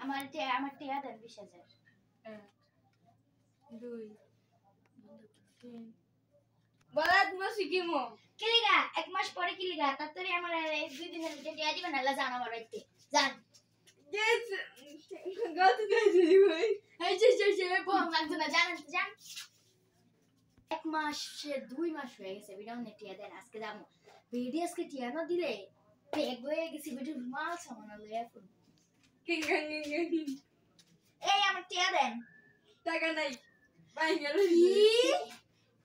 আমার টিয়া দেন 20,000 1 2 3 বলাত মাসি কিমো কিলিগা এক মাস পরে কিলিগা তাড়াতাড়ি আমার 2 দিনের ভিতরে টিয়া দিবেন আল্লাহ জান আমার বাইতে জান গেস গত গেছি ভাই এই যে বল লাগতো না জান জান এক মাস সে 2 মাস হয়ে গেছে বিরাম নে টিয়া দেন আজকে যাবো ভিডিওস কে টিয়া না দিলে পেগ হয়ে গেছে ভিডিও মাল সামান লইয়া ফুল কিং এই আমার টিয়া দেন টাকা নাই ভাই গেল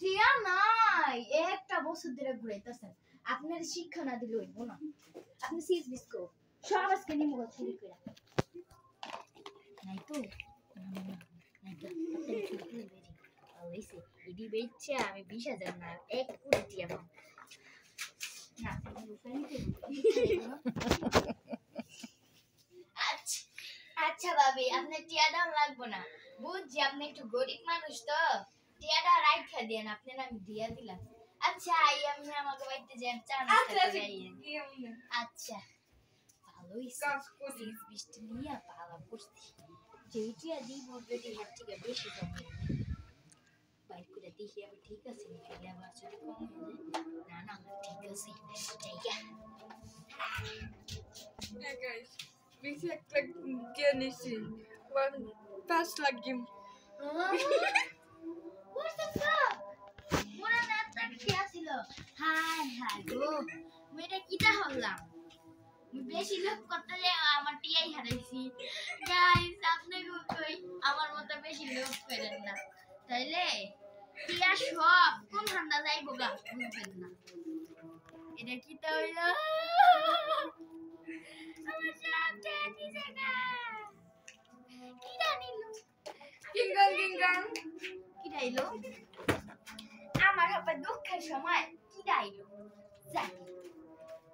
টিয়া নাই একটা বছর ধরে ঘুরাইতেছেন আপনার শিক্ষা না দিলে হইব না আপনি সিজ বিস্কো সব আজকে নিমু শুরু করে নাই তো নাই তো আপনি শুরু করে বেরি আইছে ইডি বেচছে আমি 20,000 না 1 কোটি টিয়া পাবো না আচ্ছা ভাবি আপনি টিয়া দাম লাগবে না বুঝছি আপনি একটু গরিব মানুষ তো টিয়াটা রাইখা দেন আপনার আমি দিয়া দিলাম আচ্ছা আই আপনি আমাকে বাইতে যান চান আচ্ছা ভালোই কাজ করি 20 নিয়া পালা করছি যেইটা দিব যদি হাত থেকে বেশি কমে বাইক করে দেখি আমি ঠিক আছে নাকি আবার যদি কম হয়ে যায় না ঠিক আছে ঠিক আছে গাইস বেশি একটা কে নিছি 5 lakh game What the fuck? মোরা না তার কি ছিল হাই গো মেয়েটা কিটা হলাম বেশি লোক করতে যে আমার টিয়াই হারাইছি গাইস আপনি কই আমার মতো বেশি লোক করেন না তাইলে টিয়া সব কোন ঠান্ডা যাইবো গা বুঝবেন না এটা কিটা হইলো আমার সব টিয়া জায়গা কিটা নিলো কিংগাং কি ডাইলো আমার হবে দুঃখের সময় কি ডাইলো যাই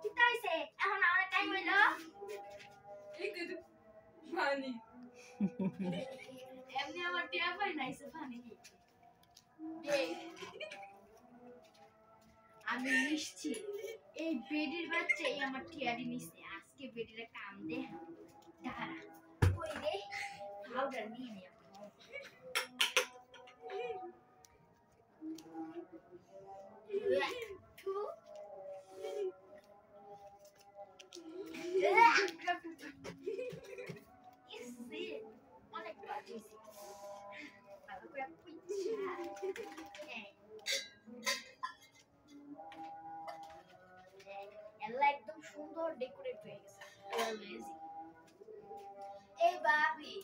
কি তাইছে এখন আমার টাইম হইলো একটু পানি এমনি আমার টিয়া পাই নাইছে পানি আমি নিশ্চিত এই বেডির বাচ্চাই আমার টিয়ারি নিছে আজকে বেডির কাম দে দাঁড়া কই রে পাউডার নিয়ে নে একদম সুন্দর ডেকোরেট হয়ে গেছে এই ভাবি